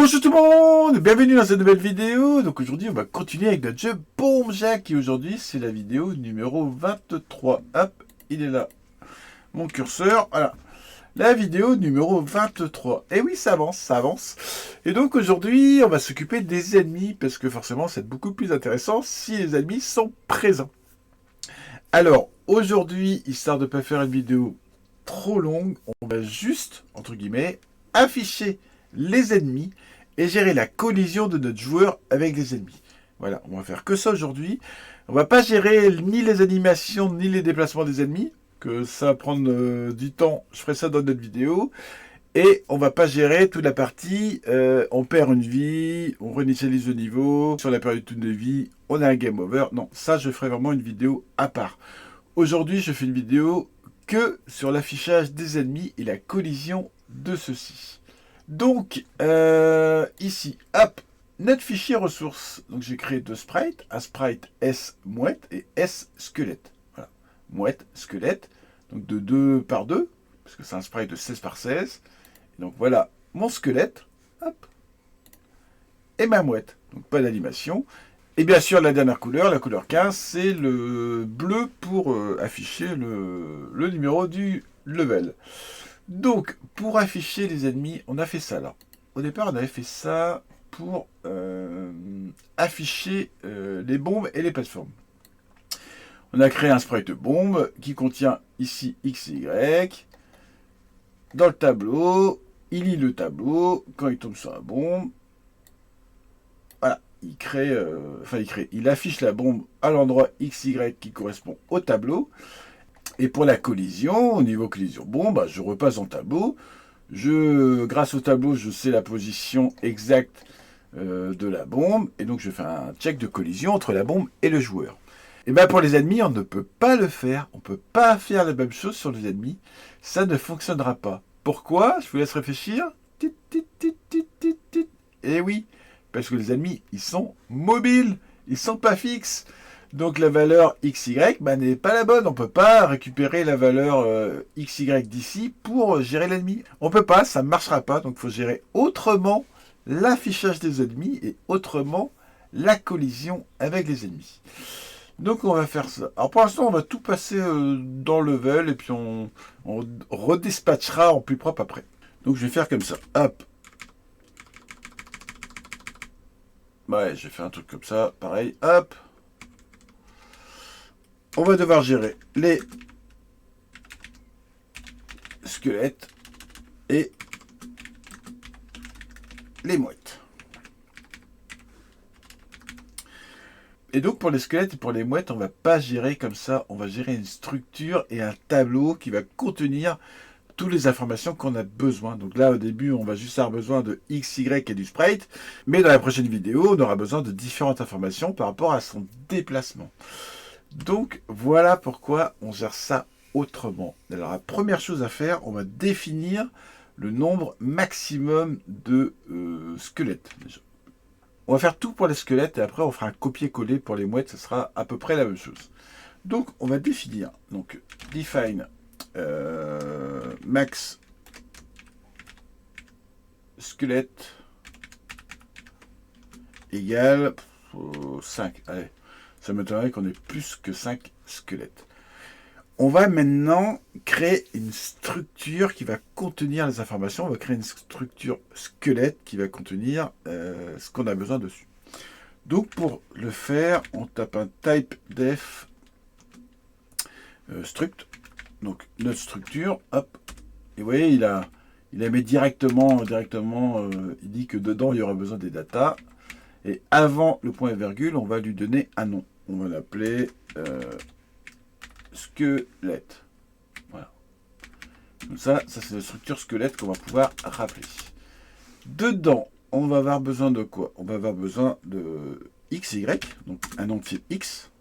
Bonjour tout le monde, bienvenue dans cette nouvelle vidéo. Donc aujourd'hui on va continuer avec notre jeu Bomb Jack et aujourd'hui c'est la vidéo numéro 23. Hop, il est là, mon curseur, voilà. La vidéo numéro 23. Et oui, ça avance, ça avance. Et donc aujourd'hui on va s'occuper des ennemis parce que forcément c'est beaucoup plus intéressant si les ennemis sont présents. Alors aujourd'hui, histoire de ne pas faire une vidéo trop longue, on va juste, entre guillemets, afficher les ennemis et gérer la collision de notre joueur avec les ennemis. Voilà, on va faire que ça aujourd'hui. On va pas gérer ni les animations ni les déplacements des ennemis, que ça va prendre du temps. Je ferai ça dans notre vidéo. Et on va pas gérer toute la partie, on perd une vie, on réinitialise le niveau, sur la période de vie, on a un game over. Non, ça je ferai vraiment une vidéo à part. Aujourd'hui, je fais une vidéo que sur l'affichage des ennemis et la collision de ceux-ci. Donc, ici, hop, notre fichier ressources. Donc, j'ai créé deux sprites, un sprite S mouette et S squelette. Voilà, mouette, squelette, donc de 2 par 2, parce que c'est un sprite de 16 par 16. Et donc, voilà mon squelette, hop, et ma mouette. Donc, pas d'animation. Et bien sûr, la dernière couleur, la couleur 15, c'est le bleu pour afficher le numéro du level. Donc, pour afficher les ennemis, on a fait ça là. Au départ, on avait fait ça pour afficher les bombes et les plateformes. On a créé un sprite de bombe qui contient ici XY. Dans le tableau, il lit le tableau. Quand il tombe sur la bombe, voilà, il affiche la bombe à l'endroit XY qui correspond au tableau. Et pour la collision, au niveau collision bombe, je repasse dans le tableau. Grâce au tableau, je sais la position exacte de la bombe. Et donc, je fais un check de collision entre la bombe et le joueur. Et bien, pour les ennemis, on ne peut pas le faire. On ne peut pas faire la même chose sur les ennemis. Ça ne fonctionnera pas. Pourquoi? Je vous laisse réfléchir. Et oui, parce que les ennemis, ils sont mobiles. Ils ne sont pas fixes. Donc la valeur XY n'est pas la bonne. On ne peut pas récupérer la valeur XY d'ici pour gérer l'ennemi. On ne peut pas, ça ne marchera pas. Donc il faut gérer autrement l'affichage des ennemis et autrement la collision avec les ennemis. Donc on va faire ça. Alors pour l'instant, on va tout passer dans le level et puis on redispatchera en plus propre après. Donc je vais faire comme ça. Hop. Ouais, j'ai fait un truc comme ça. Pareil. Hop. On va devoir gérer les squelettes et les mouettes. Et donc pour les squelettes et pour les mouettes, on ne va pas gérer comme ça. On va gérer une structure et un tableau qui va contenir toutes les informations qu'on a besoin. Donc là, au début, on va juste avoir besoin de X, Y et du sprite. Mais dans la prochaine vidéo, on aura besoin de différentes informations par rapport à son déplacement. Donc, voilà pourquoi on gère ça autrement. Alors, la première chose à faire, on va définir le nombre maximum de squelettes. Déjà. On va faire tout pour les squelettes et après, on fera un copier-coller pour les mouettes. Ce sera à peu près la même chose. Donc, on va définir. Donc, define max squelette égale 5. Allez. Ça m'étonnerait qu'on ait plus que 5 squelettes. On va maintenant créer une structure qui va contenir les informations. On va créer une structure squelette qui va contenir ce qu'on a besoin dessus. Donc pour le faire, on tape un type def struct. Donc notre structure, hop. Et vous voyez, il la met directement, il dit que dedans il y aura besoin des datas. Et avant le point et virgule, on va lui donner un nom. On va l'appeler squelette. Voilà. Comme ça c'est la structure squelette qu'on va pouvoir rappeler. Dedans, on va avoir besoin de quoi? On va avoir besoin de XY, donc un entier X.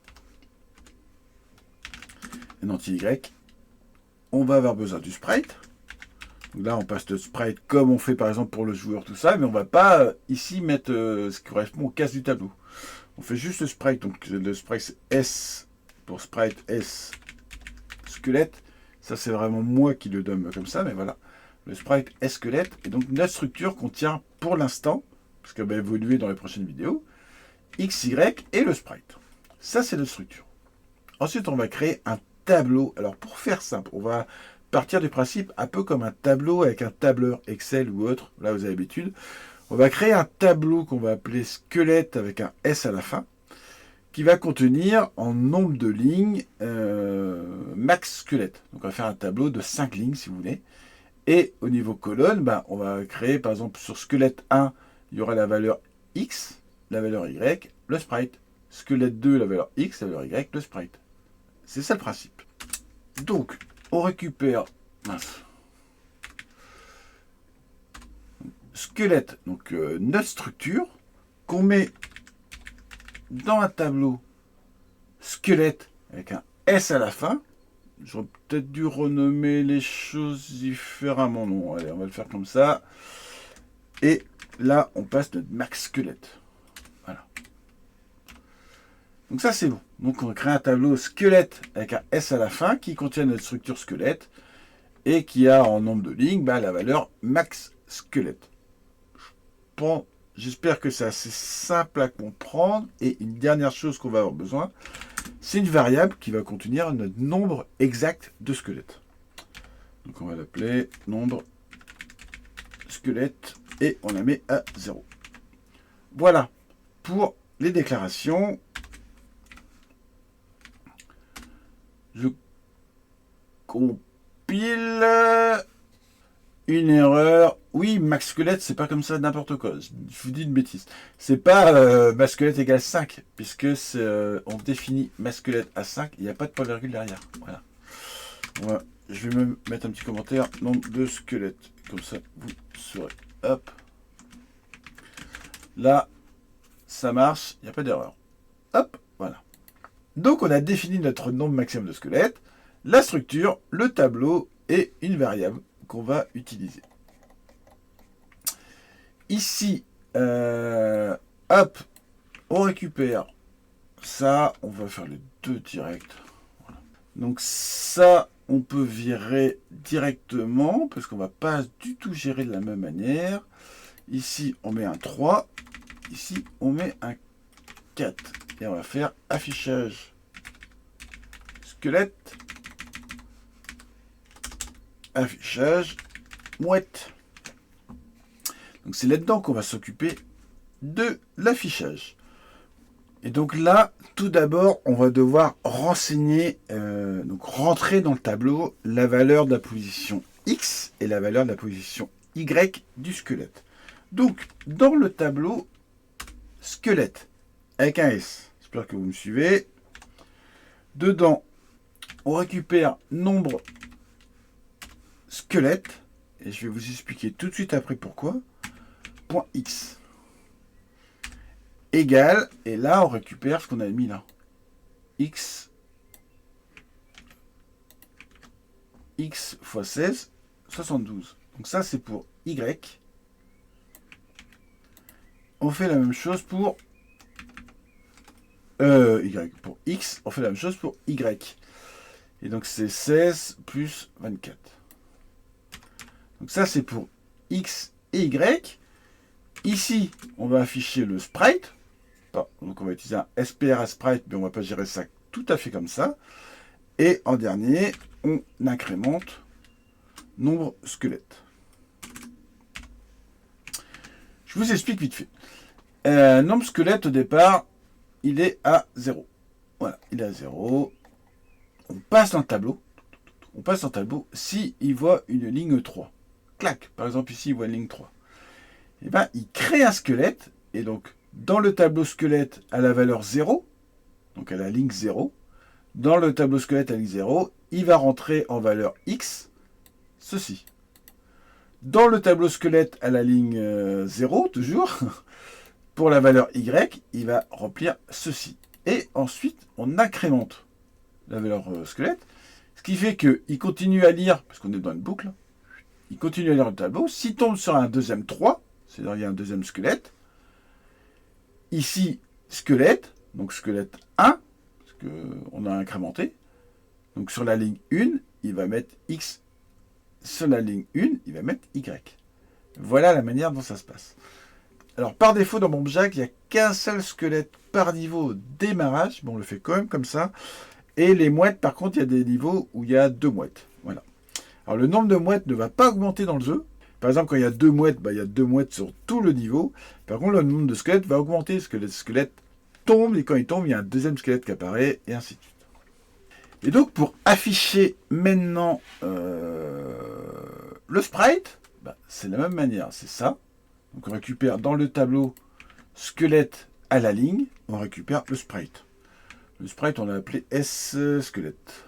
Un entier Y. On va avoir besoin du sprite. Donc là, on passe de sprite comme on fait par exemple pour le joueur, tout ça, mais on ne va pas ici mettre ce qui correspond aux cases du tableau. On fait juste le sprite, donc le sprite S pour sprite S squelette. Ça, c'est vraiment moi qui le donne comme ça, mais voilà. Le sprite S squelette. Et donc, notre structure contient pour l'instant parce qu'elle va évoluer dans les prochaines vidéos, X, Y et le sprite. Ça, c'est notre structure. Ensuite, on va créer un tableau. Alors, pour faire simple, on va partir du principe un peu comme un tableau avec un tableur Excel ou autre. Là, vous avez l'habitude. On va créer un tableau qu'on va appeler squelette avec un S à la fin, qui va contenir en nombre de lignes max squelette. Donc, on va faire un tableau de 5 lignes, si vous voulez. Et au niveau colonne, on va créer, par exemple, sur squelette 1, il y aura la valeur X, la valeur Y, le sprite. Squelette 2, la valeur X, la valeur Y, le sprite. C'est ça le principe. Donc, on récupère squelette, donc notre structure, qu'on met dans un tableau squelette avec un S à la fin. J'aurais peut-être dû renommer les choses différemment. Non, allez, on va le faire comme ça. Et là, on passe notre max squelette. Voilà. Donc ça, c'est bon. Donc on crée un tableau squelette avec un S à la fin qui contient notre structure squelette et qui a en nombre de lignes la valeur max squelette. J'espère que c'est assez simple à comprendre. Et une dernière chose qu'on va avoir besoin, c'est une variable qui va contenir notre nombre exact de squelettes. Donc on va l'appeler nombre squelette et on la met à 0. Voilà pour les déclarations. Je compile une erreur. Oui, max squelette, c'est pas comme ça n'importe quoi. Je vous dis une bêtise. C'est pas max squelette égale 5, puisque on définit max squelette à 5, il n'y a pas de point virgule derrière. Voilà. Je vais me mettre un petit commentaire. Nombre de squelettes. Comme ça, vous saurez. Hop. Là, ça marche, il n'y a pas d'erreur. Hop, voilà. Donc, on a défini notre nombre maximum de squelettes, la structure, le tableau et une variable qu'on va utiliser. Ici, hop, on récupère ça. On va faire les deux directs. Voilà. Donc ça, on peut virer directement parce qu'on ne va pas du tout gérer de la même manière. Ici, on met un 3. Ici, on met un 4. Et on va faire affichage squelette. Affichage mouette. Donc c'est là-dedans qu'on va s'occuper de l'affichage. Et donc là, tout d'abord, on va devoir renseigner, donc rentrer dans le tableau la valeur de la position X et la valeur de la position Y du squelette. Donc, dans le tableau squelette, avec un S, j'espère que vous me suivez, dedans, on récupère nombre squelette, et je vais vous expliquer tout de suite après pourquoi, point X égale, et là on récupère ce qu'on a mis là, X fois 16, 72. Donc ça c'est pour Y. On fait la même chose pour Y. Pour X, on fait la même chose pour Y. Et donc c'est 16 plus 24. Donc ça c'est pour X et Y. Ici, on va afficher le sprite. Donc on va utiliser un SPR sprite, mais on ne va pas gérer ça tout à fait comme ça. Et en dernier, on incrémente nombre squelette. Je vous explique vite fait. Nombre squelette au départ, il est à 0. Voilà, il est à 0. On passe dans le tableau. On passe dans le tableau si il voit une ligne 3. Clac, par exemple ici, il voit une ligne 3. Et bien, il crée un squelette. Et donc, dans le tableau squelette à la valeur 0, donc à la ligne 0, dans le tableau squelette à la ligne 0, il va rentrer en valeur X, ceci. Dans le tableau squelette à la ligne 0, toujours, pour la valeur Y, il va remplir ceci. Et ensuite, on incrémente la valeur squelette, ce qui fait qu'il continue à lire, parce qu'on est dans une boucle, il continue à lire le tableau. S'il tombe sur un deuxième 3, c'est-à-dire il y a un deuxième squelette, ici, squelette, donc squelette 1, parce qu'on a incrémenté. Donc sur la ligne 1, il va mettre X. Sur la ligne 1, il va mettre Y. Voilà la manière dont ça se passe. Alors, par défaut, dans Bomb Jack, il n'y a qu'un seul squelette par niveau au démarrage. Bon, on le fait quand même comme ça. Et les mouettes, par contre, il y a des niveaux où il y a 2 mouettes. Voilà. Alors, le nombre de mouettes ne va pas augmenter dans le jeu. Par exemple, quand il y a 2 mouettes, il y a 2 mouettes sur tout le niveau. Par contre, le nombre de squelettes va augmenter parce que les squelettes tombent. Et quand ils tombent, il y a un deuxième squelette qui apparaît, et ainsi de suite. Et donc, pour afficher maintenant le sprite, c'est de la même manière. C'est ça. Donc, on récupère dans le tableau squelette à la ligne. On récupère le sprite. Le sprite, on l'a appelé S-squelette.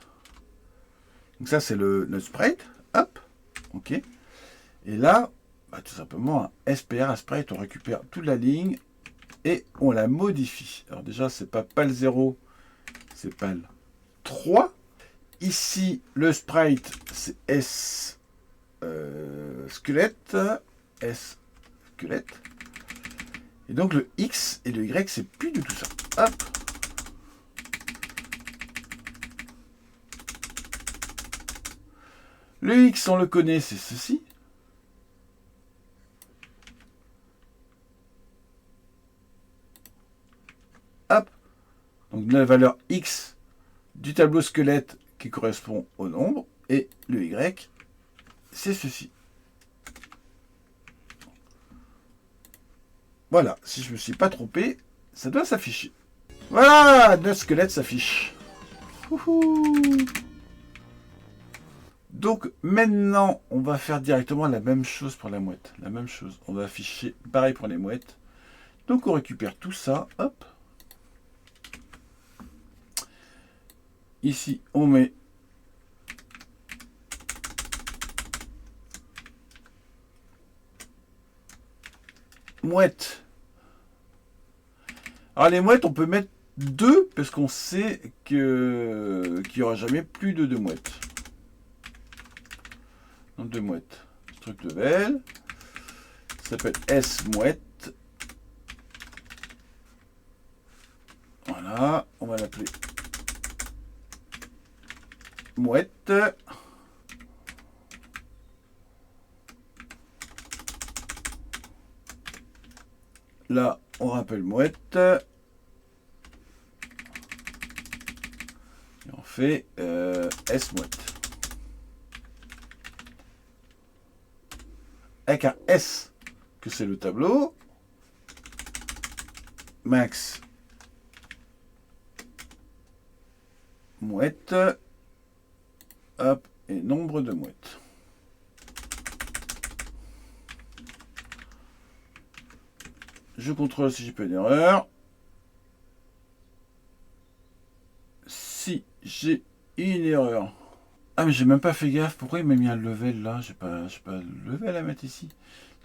Donc ça, c'est le sprite. Hop. OK. Et là, tout simplement, un SPR à sprite, on récupère toute la ligne et on la modifie. Alors déjà, c'est pas PAL 0, c'est PAL 3. Ici, le sprite, c'est S squelette. S squelette. Et donc, le X et le Y, c'est plus du tout ça. Hop. Le X, on le connaît, c'est ceci. Hop. Donc la valeur X du tableau squelette qui correspond au nombre. Et le Y, c'est ceci. Voilà, si je ne me suis pas trompé, ça doit s'afficher. Voilà, notre squelette s'affiche. Donc maintenant, on va faire directement la même chose pour la mouette. La même chose. On va afficher pareil pour les mouettes. Donc on récupère tout ça. Hop. Ici, on met mouette. Alors les mouettes, on peut mettre 2 parce qu'on sait qu'il n'y aura jamais plus de 2 mouettes. Donc 2 mouettes. Struct level. Ça s'appelle S mouette. Voilà, on va l'appeler mouette. Là, on rappelle mouette. Et on fait S mouette. Avec un S, que c'est le tableau. Max mouette. Hop, et nombre de mouettes. Je contrôle si j'ai pas d'erreur. Si j'ai une erreur. Ah mais j'ai même pas fait gaffe. Pourquoi il m'a mis un level là? J'ai pas le level à mettre ici.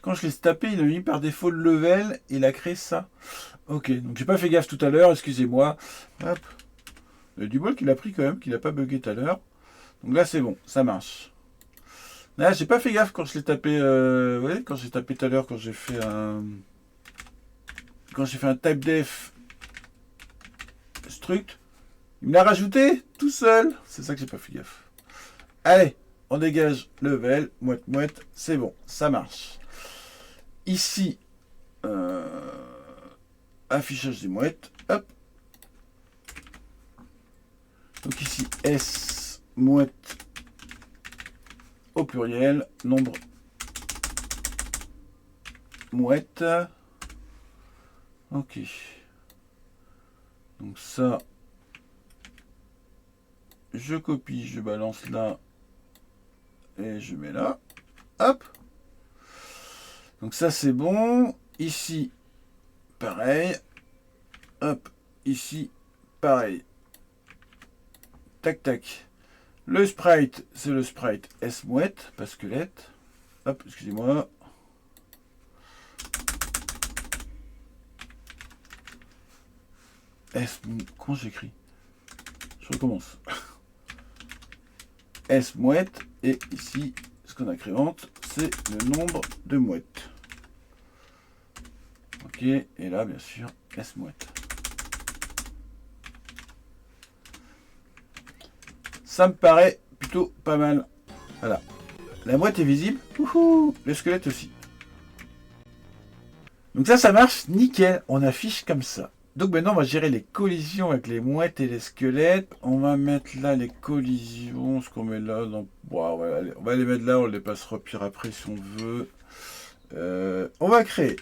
Quand je l'ai tapé, il a mis par défaut le level. Il a créé ça. Ok, donc j'ai pas fait gaffe tout à l'heure. Excusez-moi. Hop. Il y a du bol qu'il a pris quand même, qu'il a pas bugué tout à l'heure. Donc là c'est bon, ça marche. Là j'ai pas fait gaffe quand je l'ai tapé. Vous voyez, quand j'ai tapé tout à l'heure, quand j'ai fait un type def struct, il me l'a rajouté tout seul. C'est ça que j'ai pas fait gaffe. Allez, on dégage level, mouette, mouette, c'est bon, ça marche. Ici, affichage des mouettes, hop. Donc ici, S, mouette, au pluriel, nombre, mouette. Ok. Donc ça, je copie, je balance là, et je mets là. Hop. Donc ça c'est bon. Ici, pareil. Hop. Ici, pareil. Tac tac. Le sprite, c'est le sprite S mouette, pas squelette. Hop, excusez-moi. S, comment j'écris? Je recommence. S mouette, et ici, ce qu'on incrémente, c'est le nombre de mouettes. Ok, et là, bien sûr, S mouette. Ça me paraît plutôt pas mal. Voilà. La mouette est visible. Wouhou, le squelette aussi. Donc ça marche nickel. On affiche comme ça. Donc maintenant, on va gérer les collisions avec les mouettes et les squelettes. On va mettre là les collisions, ce qu'on met là. Dans... Bon, on va les mettre là, on les passera au pire après si on veut. On va créer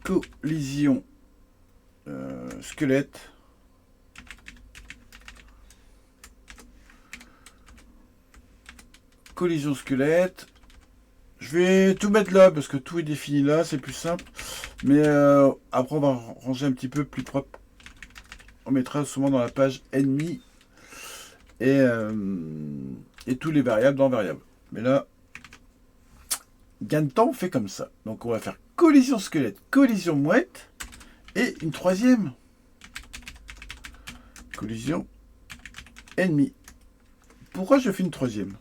collision squelette. Collision squelette. Je vais tout mettre là parce que tout est défini là, c'est plus simple. Mais après on va ranger un petit peu plus propre. On mettra souvent dans la page ennemi et tous les variables dans variables. Mais là, gain de temps, on fait comme ça. Donc on va faire collision squelette, collision mouette et une troisième. Collision ennemi. Pourquoi je fais une troisième?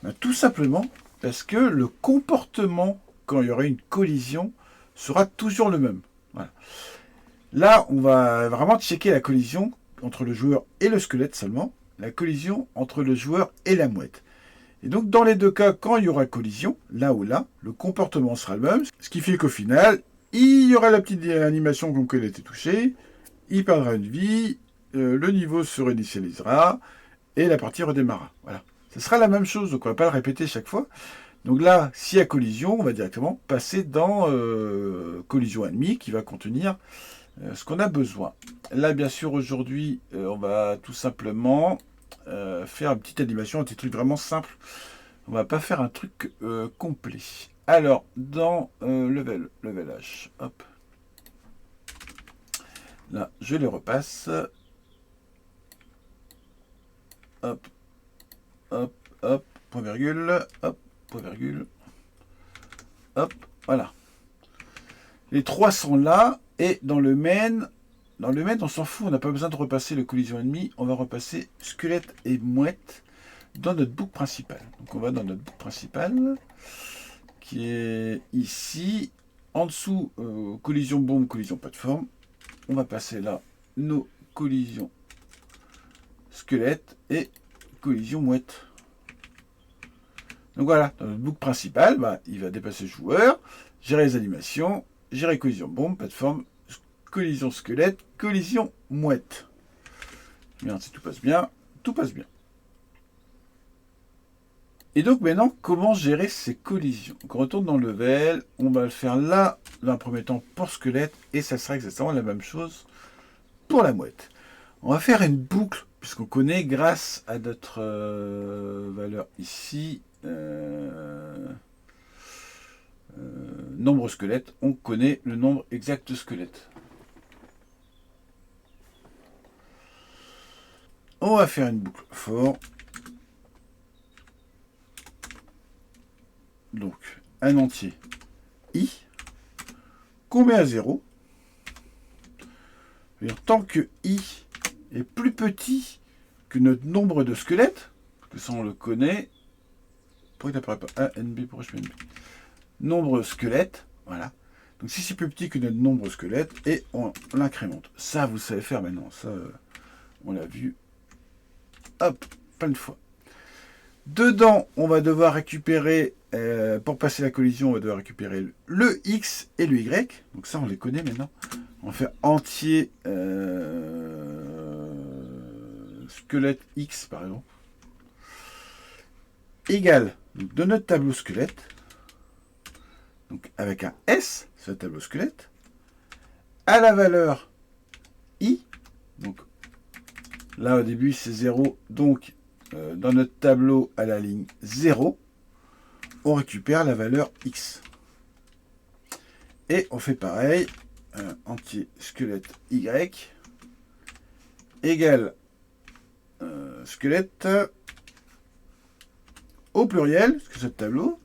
Ben, tout simplement parce que le comportement quand il y aura une collision sera toujours le même. Voilà. Là, on va vraiment checker la collision entre le joueur et le squelette seulement, la collision entre le joueur et la mouette. Et donc, dans les deux cas, quand il y aura collision, là ou là, le comportement sera le même, ce qui fait qu'au final, il y aura la petite animation comme qu'elle a été touchée, il perdra une vie, le niveau se réinitialisera, et la partie redémarrera. Voilà. Ce sera la même chose, donc on ne va pas le répéter chaque fois. Donc là, s'il y a collision, on va directement passer dans collision ennemie qui va contenir ce qu'on a besoin. Là, bien sûr, aujourd'hui, on va tout simplement faire une petite animation, un petit truc vraiment simple. On va pas faire un truc complet. Alors, dans level H, hop. Là, je les repasse. Hop, hop, hop, point virgule, hop, point virgule, hop, voilà. Les trois sont là, et dans le main, on s'en fout, on n'a pas besoin de repasser le collision ennemi, on va repasser squelette et mouette dans notre boucle principale. Donc on va dans notre boucle principale, qui est ici, en dessous, collision bombe, collision plateforme. On va passer là nos collisions squelette et collision mouette. Donc voilà, dans notre boucle principale, bah, il va dépasser le joueur, gérer les animations, gérer collision bombe, plateforme, collision squelette, collision mouette. Bien, si tout passe bien, tout passe bien. Et donc maintenant, comment gérer ces collisions? Donc on retourne dans le level, on va le faire là, dans un premier temps pour squelette, et ça sera exactement la même chose pour la mouette. On va faire une boucle, puisqu'on connaît grâce à notre valeur ici, nombre squelette, on connaît le nombre exact de squelettes. On va faire une boucle for. Donc, un entier i, qu'on met à 0. Tant que i est plus petit que notre nombre de squelettes, que ça on le connaît. Pourquoi il n'apparaît pas A, NB, pourquoi je mets NB? Nombre squelette, voilà. Donc si c'est plus petit que notre nombre squelette, et on l'incrémente. Ça, vous savez faire maintenant. Ça, on l'a vu. Hop, plein de fois. Dedans, on va devoir récupérer, pour passer la collision, on va devoir récupérer le X et le Y. Donc ça, on les connaît maintenant. On va faire entier squelette X, par exemple. Égal, donc, de notre tableau squelette, donc avec un S sur le tableau squelette, à la valeur I, donc là au début c'est 0, donc dans notre tableau à la ligne 0, on récupère la valeur X. Et on fait pareil, entier squelette Y, égale squelette au pluriel, parce que c'est le tableau.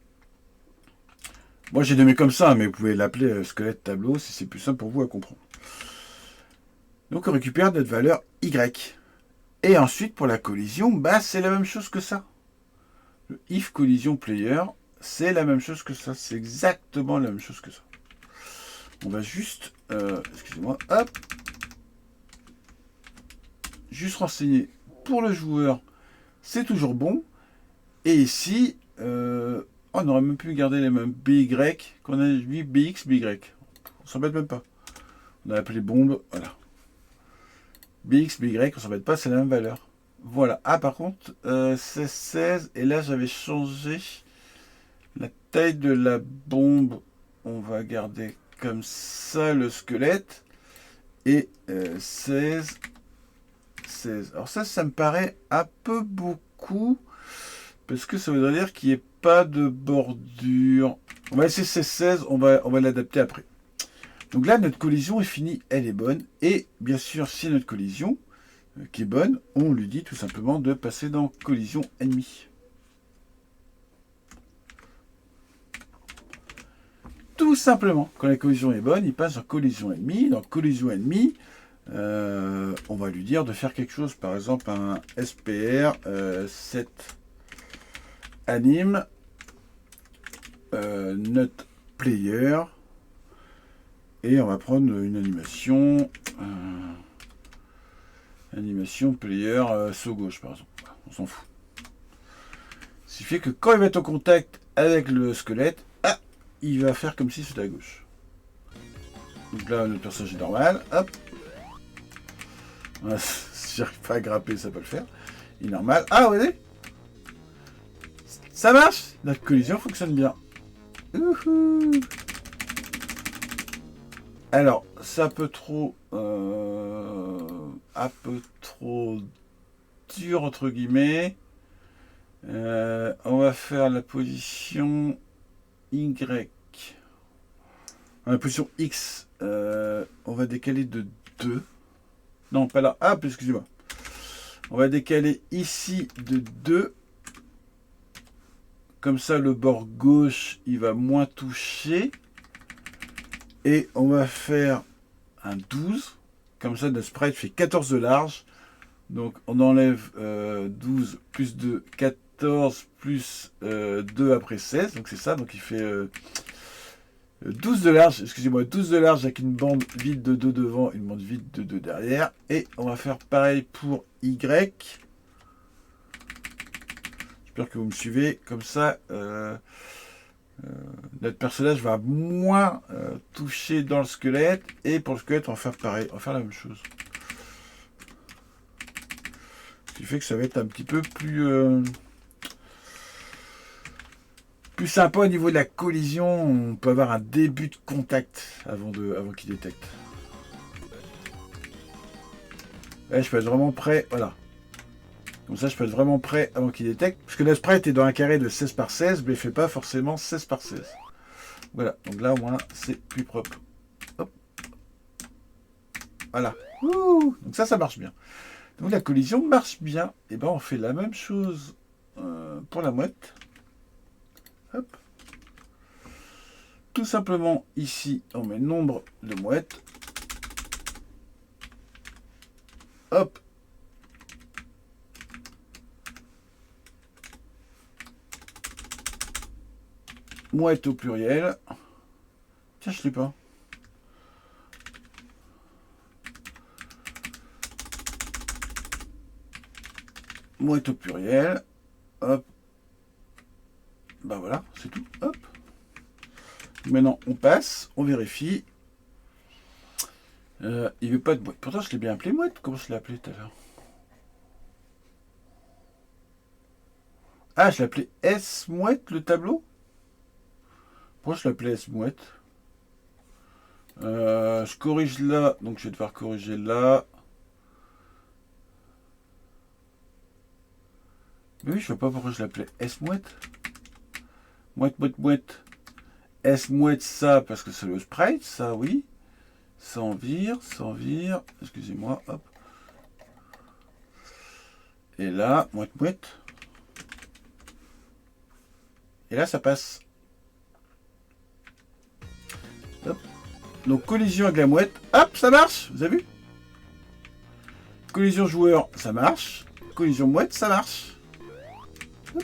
Moi j'ai nommé comme ça, mais vous pouvez l'appeler squelette tableau si c'est plus simple pour vous à comprendre. Donc on récupère notre valeur Y. Et ensuite pour la collision, bah, c'est la même chose que ça. Le if collision player, c'est la même chose que ça. C'est exactement la même chose que ça. On va juste, excusez-moi, hop, juste renseigner pour le joueur, c'est toujours bon. Et ici, Oh, on aurait même pu garder les mêmes BY qu'on a vu BX, BY. On s'embête même pas. On a appelé bombe, voilà. BX, BY, on s'embête pas, c'est la même valeur. Voilà. Ah, par contre, c'est 16. Et là, j'avais changé la taille de la bombe. On va garder comme ça le squelette. Et 16. 16. Alors ça me paraît un peu beaucoup. Parce que ça voudrait dire qu'il n'y ait pas de bordure. On va laisser 16, on va l'adapter après. Donc là, notre collision est finie, elle est bonne. Et bien sûr, si notre collision qui est bonne, on lui dit tout simplement de passer dans collision ennemie. Tout simplement, quand la collision est bonne, il passe en collision ennemie. Dans collision ennemie, on va lui dire de faire quelque chose. Par exemple, un SPR 7 anime not player. Et on va prendre une animation. Animation player saut gauche, par exemple. On s'en fout. Ce qui fait que quand il va être en contact avec le squelette, il va faire comme si c'était à gauche. Donc là, notre personnage est normal. Hop. Si j'arrive pas à grapper, ça peut le faire. Il est normal. Ah, vous voyez, ça marche. Notre collision fonctionne bien. Ouhou. Alors, c'est un peu trop dur, entre guillemets. On va faire la position Y. La position X. On va décaler de 2. Non, pas là. Ah, excusez-moi. On va décaler ici de 2. Comme ça, le bord gauche, il va moins toucher. Et on va faire un 12. Comme ça, notre sprite fait 14 de large. Donc, on enlève 12 plus 2, 14 plus 2 après 16. Donc, c'est ça. Donc, il fait 12 de large. Excusez-moi, 12 de large avec une bande vide de 2 devant, une bande vide de 2 derrière. Et on va faire pareil pour Y. J'espère que vous me suivez. Comme ça, notre personnage va moins toucher dans le squelette. Et pour le squelette, on va faire pareil. On va faire la même chose. Ce qui fait que ça va être un petit peu plus sympa au niveau de la collision. On peut avoir un début de contact avant qu'il détecte. Là, je peux être vraiment prêt. Voilà. Comme ça, je peux être vraiment prêt avant qu'il détecte. Parce que la sprite est dans un carré de 16 par 16, mais il ne fait pas forcément 16 par 16. Voilà. Donc là, au moins, c'est plus propre. Hop. Voilà. Ouh. Donc ça marche bien. Donc la collision marche bien. Et ben on fait la même chose pour la mouette. Hop. Tout simplement, ici, on met nombre de mouettes. Hop. Mouette au pluriel. Tiens, je ne l'ai pas. Mouette au pluriel. Hop. Ben voilà, c'est tout. Hop. Maintenant, on passe, on vérifie. Il ne veut pas de mouette. Pourtant, je l'ai bien appelé mouette. Comment je l'ai appelé tout à l'heure? Ah, je l'ai appelé S-mouette, le tableau? Pourquoi je l'appelais S-mouette? Je corrige là, donc je vais devoir corriger là. Mais oui, je ne vois pas pourquoi je l'appelais S-mouette. Mouette, mouette, mouette. S-mouette, ça, parce que c'est le sprite, ça, oui. Sans vire. Excusez-moi, hop. Et là, mouette, mouette. Et là, ça passe. Hop. Donc, collision avec la mouette. Hop, ça marche. Vous avez vu? Collision joueur, ça marche. Collision mouette, ça marche. Hop.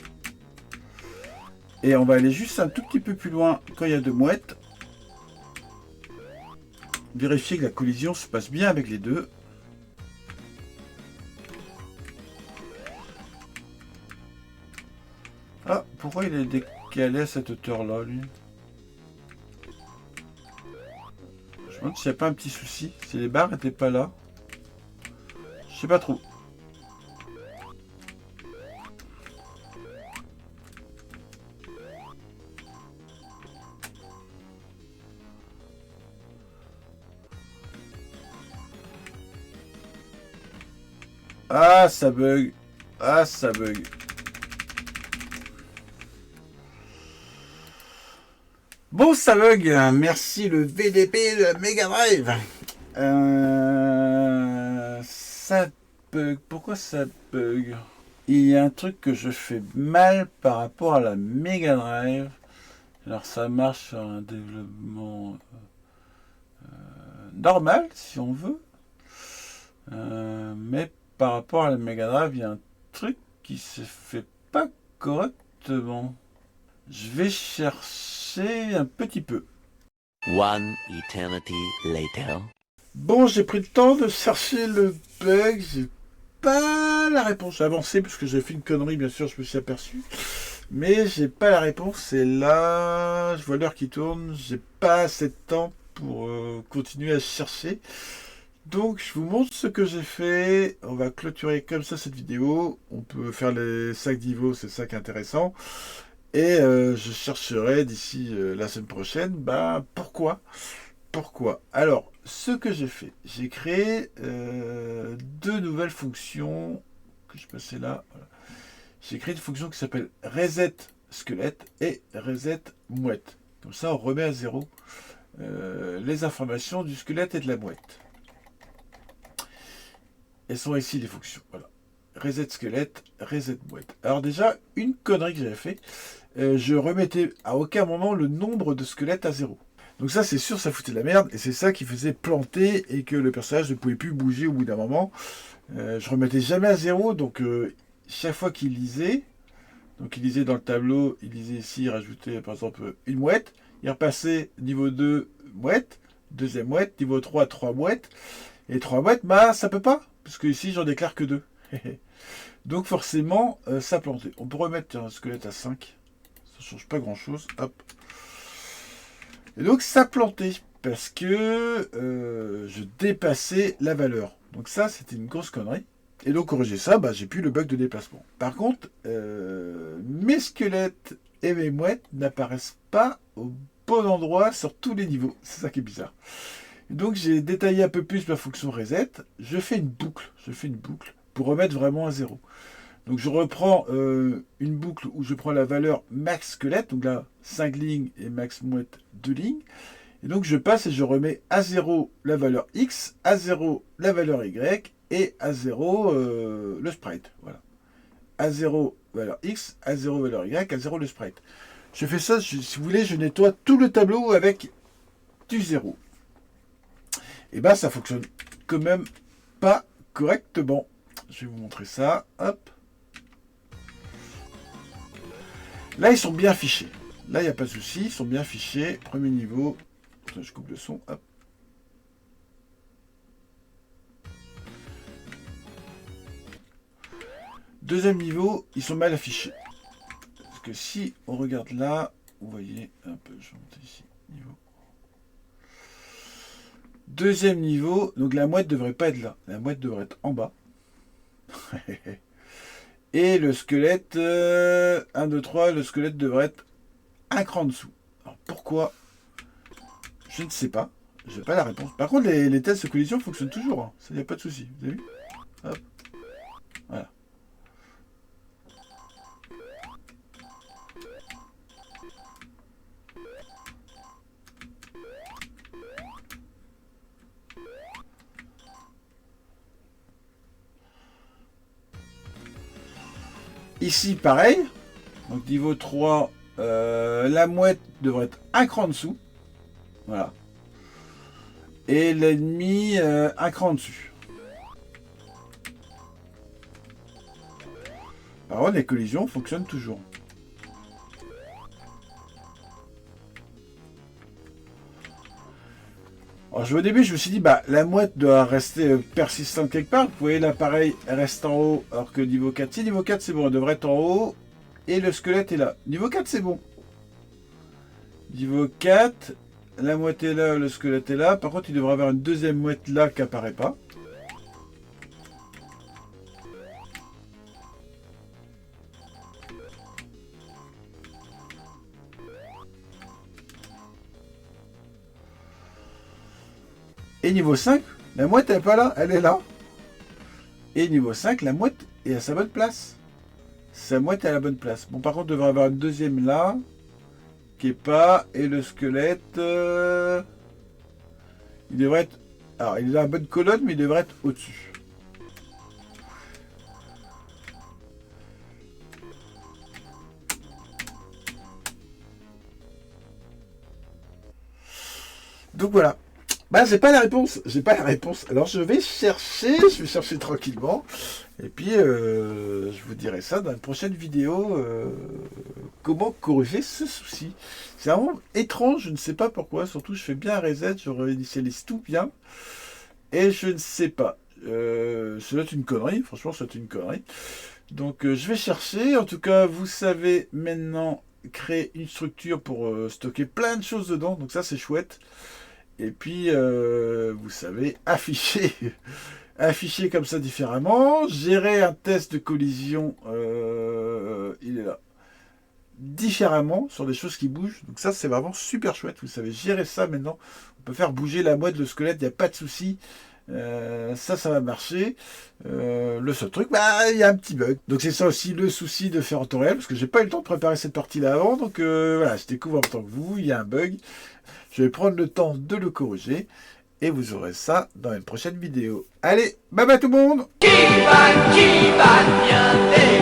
Et on va aller juste un tout petit peu plus loin quand il y a deux mouettes. Vérifier que la collision se passe bien avec les deux. Ah, pourquoi il est qui allait à cette hauteur-là, lui? Je me demande s'il n'y a pas un petit souci. Si les barres n'étaient pas là. Je sais pas trop. Ah, ça bug. Ah, ça bug. Bon, ça bug. Merci le VDP de la Mega Drive. Ça bug. Pourquoi ça bug? Il y a un truc que je fais mal par rapport à la Mega Drive. Alors, ça marche sur un développement normal, si on veut. Mais par rapport à la Mega Drive, il y a un truc qui se fait pas correctement. Je vais chercher un petit peu. One eternity later. Bon, j'ai pris le temps de chercher le bug. J'ai pas la réponse. J'ai avancé parce que j'ai fait une connerie, bien sûr, je me suis aperçu. Mais j'ai pas la réponse. C'est là. Je vois l'heure qui tourne. J'ai pas assez de temps pour continuer à chercher. Donc, je vous montre ce que j'ai fait. On va clôturer comme ça cette vidéo. On peut faire les 5 niveaux, c'est ça qui est intéressant. Et je chercherai d'ici la semaine prochaine, pourquoi Alors, ce que j'ai fait, j'ai créé 2 nouvelles fonctions que je passais là. Voilà. J'ai créé une fonction qui s'appelle reset squelette et reset mouette. Comme ça, on remet à zéro les informations du squelette et de la mouette. Elles sont ici les fonctions. Voilà. Reset squelette, reset mouette. Alors déjà, une connerie que j'avais fait, je remettais à aucun moment le nombre de squelettes à zéro. Donc ça, c'est sûr, ça foutait de la merde, et c'est ça qui faisait planter et que le personnage ne pouvait plus bouger au bout d'un moment. Je remettais jamais à zéro, donc chaque fois qu'il lisait, donc il lisait dans le tableau, il lisait ici, il rajoutait par exemple une mouette, il repassait niveau 2 mouette, deuxième mouette, niveau 3, 3 mouettes, et 3 mouettes, ça peut pas, parce que ici j'en déclare que 2. Donc forcément, ça plantait. On peut remettre un squelette à 5. Ça change pas grand chose. Hop. Et donc ça plantait. Parce que je dépassais la valeur. Donc ça, c'était une grosse connerie. Et donc corriger ça, j'ai plus le bug de déplacement. Par contre, mes squelettes et mes mouettes n'apparaissent pas au bon endroit sur tous les niveaux. C'est ça qui est bizarre. Et donc j'ai détaillé un peu plus ma fonction reset. Je fais une boucle. Pour remettre vraiment à zéro. Donc je reprends une boucle où je prends la valeur max squelette, donc là 5 lignes et max mouette 2 lignes. Et donc je passe et je remets à 0 la valeur x, à 0 la valeur y et à 0 le sprite. Voilà. À 0 valeur x, à 0 valeur y, à 0 le sprite. Je fais ça, si vous voulez, je nettoie tout le tableau avec du 0. Et ça fonctionne quand même pas correctement. Je vais vous montrer ça. Hop. Là, ils sont bien fichés. Là, il n'y a pas de souci. Ils sont bien fichés. Premier niveau. Je coupe le son. Hop. Deuxième niveau, ils sont mal affichés. Parce que si on regarde là, vous voyez un peu. Je vais monter ici. Niveau. Deuxième niveau. Donc la mouette ne devrait pas être là. La mouette devrait être en bas. Et le squelette, 1, 2, 3, le squelette devrait être un cran en dessous. Alors pourquoi? Je ne sais pas. Je n'ai pas la réponse. Par contre, les tests de collision fonctionnent toujours. Hein. Ça, il n'y a pas de souci. Vous avez vu? Hop. Voilà. Ici, pareil. Donc, niveau 3, la mouette devrait être un cran en dessous. Voilà. Et l'ennemi, un cran en dessus. Par contre, les collisions fonctionnent toujours. Alors, au début, je me suis dit, la mouette doit rester persistante quelque part. Vous voyez, l'appareil reste en haut, alors que niveau 4, si niveau 4 c'est bon, elle devrait être en haut. Et le squelette est là. Niveau 4, c'est bon. Niveau 4, la mouette est là, le squelette est là. Par contre, il devrait avoir une deuxième mouette là qui apparaît pas. Et niveau 5, la mouette elle est pas là, elle est là. Et niveau 5, la mouette est à sa bonne place. Sa mouette est à la bonne place. Bon, par contre, il devrait avoir une deuxième là, qui est pas. Et le squelette, il devrait être. Alors, il a la bonne colonne, mais il devrait être au-dessus. Donc voilà. Bah, j'ai pas la réponse. J'ai pas la réponse. Alors, je vais chercher tranquillement. Et puis, je vous dirai ça dans une prochaine vidéo. Comment corriger ce souci. C'est vraiment étrange, je ne sais pas pourquoi. Surtout, je fais bien un reset, je réinitialise tout bien. Et je ne sais pas. C'est une connerie. Franchement, c'est une connerie. Donc, je vais chercher. En tout cas, vous savez maintenant créer une structure pour stocker plein de choses dedans. Donc, ça, c'est chouette. Et puis, vous savez, afficher comme ça différemment. Gérer un test de collision, il est là, différemment, sur des choses qui bougent. Donc ça, c'est vraiment super chouette. Vous savez gérer ça maintenant. On peut faire bouger la mouette, le squelette, il n'y a pas de souci. Ça va marcher. Le seul truc, bah, il y a un petit bug. Donc c'est ça aussi le souci de faire en temps réel, parce que j'ai pas eu le temps de préparer cette partie-là avant. Donc voilà, je découvre en même temps que vous, il y a un bug. Je vais prendre le temps de le corriger. Et vous aurez ça dans une prochaine vidéo. Allez, bye bye tout le monde! Qui va bien t'aider?